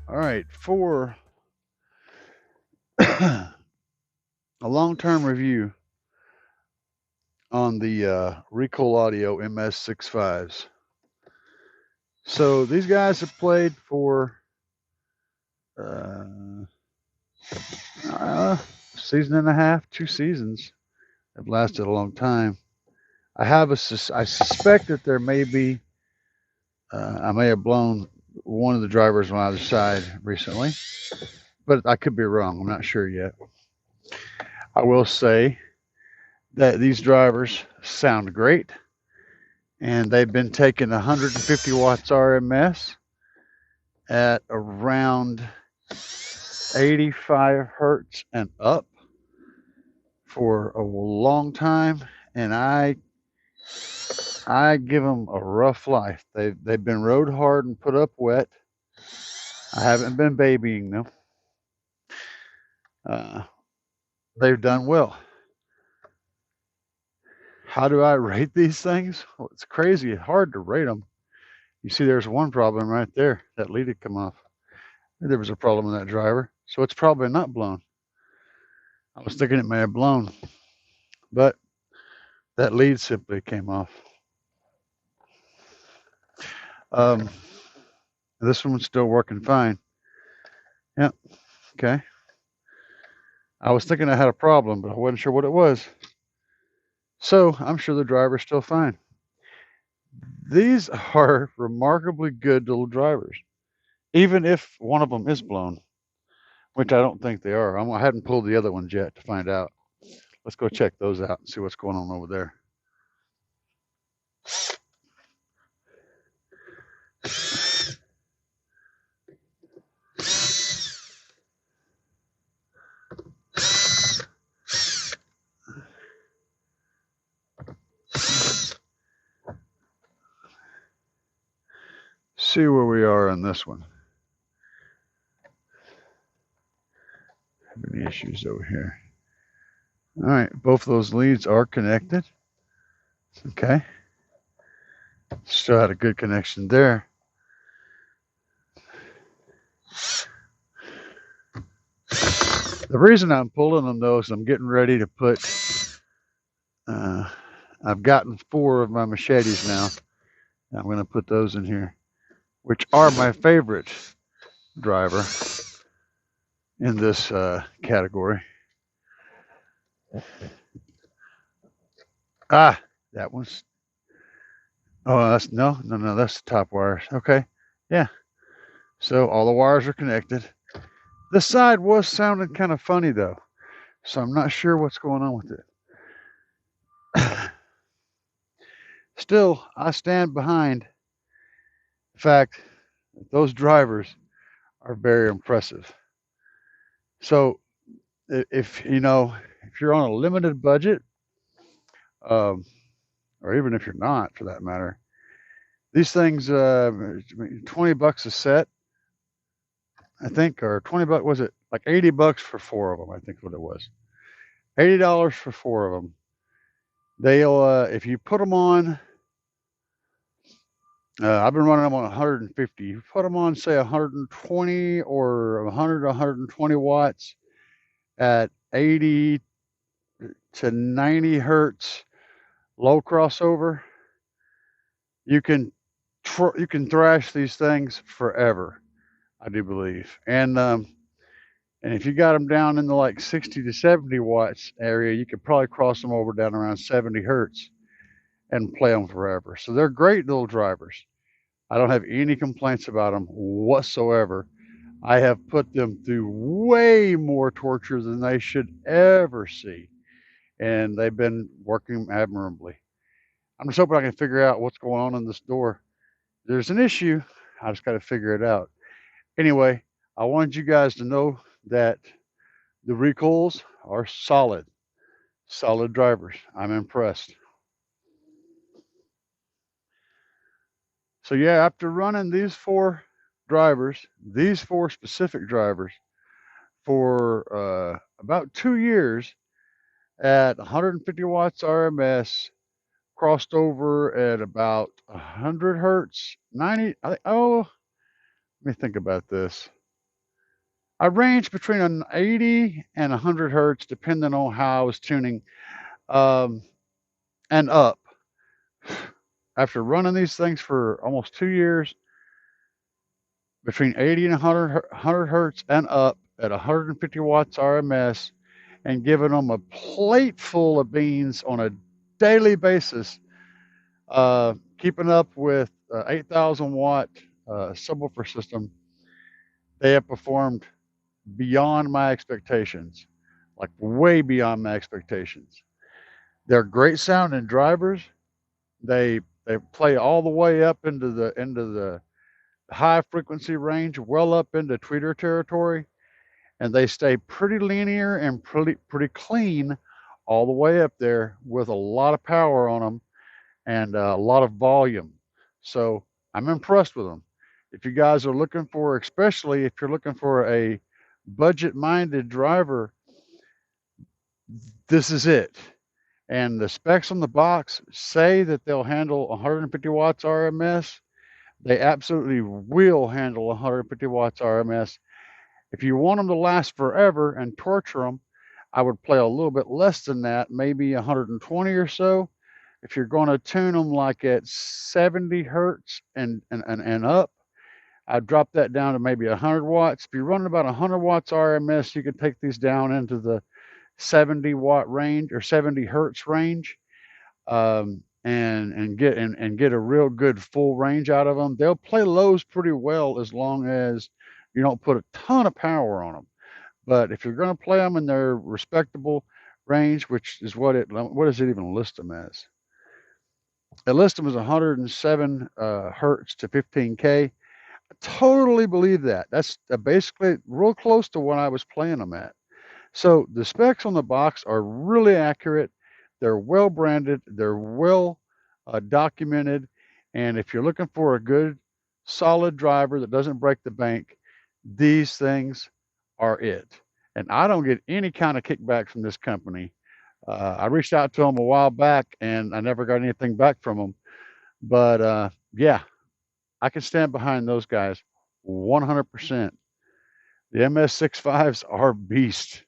All right, for a long-term review on the Recoil Audio MS65s. So these guys have played for uh, season and a half, 2 seasons. Have lasted a long time. I suspect that there may be I may have blown one of the drivers on either side recently, but I could be wrong. I'm not sure yet. I will say that these drivers sound great, and they've been taking 150 watts RMS at around 85 hertz and up for a long time, and I give them a rough life. They've been rode hard and put up wet. I haven't been babying them. Uh, they've done well. How do I rate these things? Well, it's crazy hard to rate them. You see, there's one problem right there. That lead had come off. There was a problem with that driver, so it's probably not blown. I was thinking it may have blown, but that lead simply came off. Um, this one's still working fine. Yep. Okay. I was thinking I had a problem, but I wasn't sure what it was. So I'm sure the driver's still fine. These are remarkably good little drivers, even if one of them is blown, which I don't think they are. I hadn't pulled the other ones yet to find out. Let's go check those out and see what's going on over there. See where we are on this one. Have any issues over here? All right, both of those leads are connected. Okay. Still had a good connection there. The reason I'm pulling them though is I'm getting ready to put. I've gotten 4 of my machetes now. I'm going to put those in here, which are my favorite driver in this category. Ah, that one's. Oh, that's no, that's the top wires. Okay, yeah. So all the wires are connected. The side was sounding kind of funny though, so I'm not sure what's going on with it. Still, I stand behind the fact that those drivers are very impressive. So if if you're on a limited budget, um, or even if you're not for that matter, these things, $20 a set, I think, or 20 bucks, was it like $80 for 4 of them? I think what it was. $80 for 4 of them. They'll, if you put them on, I've been running them on 150. You put them on, say, 120 or 100 to 120 watts at 80 to 90 hertz low crossover, you can thrash these things forever, I do believe. And if you got them down in the like 60 to 70 watts area, you could probably cross them over down around 70 hertz and play them forever. So they're great little drivers. I don't have any complaints about them whatsoever. I have put them through way more torture than they should ever see, and they've been working admirably. I'm just hoping I can figure out what's going on in this door. There's an issue. I just got to figure it out. Anyway, I wanted you guys to know that the recoils are solid, solid drivers. I'm impressed. So yeah, after running these 4 drivers, these 4 specific drivers for about 2 years at 150 watts RMS, crossed over at about 100 hertz, 90. Oh, let me think about this. I range between an 80 and 100 hertz, depending on how I was tuning, um, and up. After running these things for almost 2 years, between 80 and 100 hertz and up at 150 watts RMS, and giving them a plate full of beans on a daily basis, keeping up with 8,000 watt subwoofer system, they have performed beyond my expectations, like way beyond my expectations. They're great sounding drivers. They play all the way up into the high frequency range, well up into tweeter territory, and they stay pretty linear and pretty clean all the way up there with a lot of power on them and a lot of volume. So I'm impressed with them. If you guys are looking for, especially if you're looking for a budget-minded driver, this is it. And the specs on the box say that they'll handle 150 watts RMS. They absolutely will handle 150 watts RMS. If you want them to last forever and torture them, I would play a little bit less than that, maybe 120 or so. If you're going to tune them like at 70 hertz and up, I'd drop that down to maybe 100 watts. If you're running about 100 watts RMS, you can take these down into the 70 watt range or 70 hertz range, and get a real good full range out of them. They'll play lows pretty well as long as you don't put a ton of power on them. But if you're going to play them in their respectable range, which is what does it even list them as? It lists them as 107 hertz to 15K. I totally believe that. That's basically real close to what I was playing them at. So the specs on the box are really accurate. They're well branded. They're well documented. And if you're looking for a good, solid driver that doesn't break the bank, these things are it. And I don't get any kind of kickback from this company. I reached out to them a while back, and I never got anything back from them. But yeah, I can stand behind those guys 100%. The MS65s are beasts.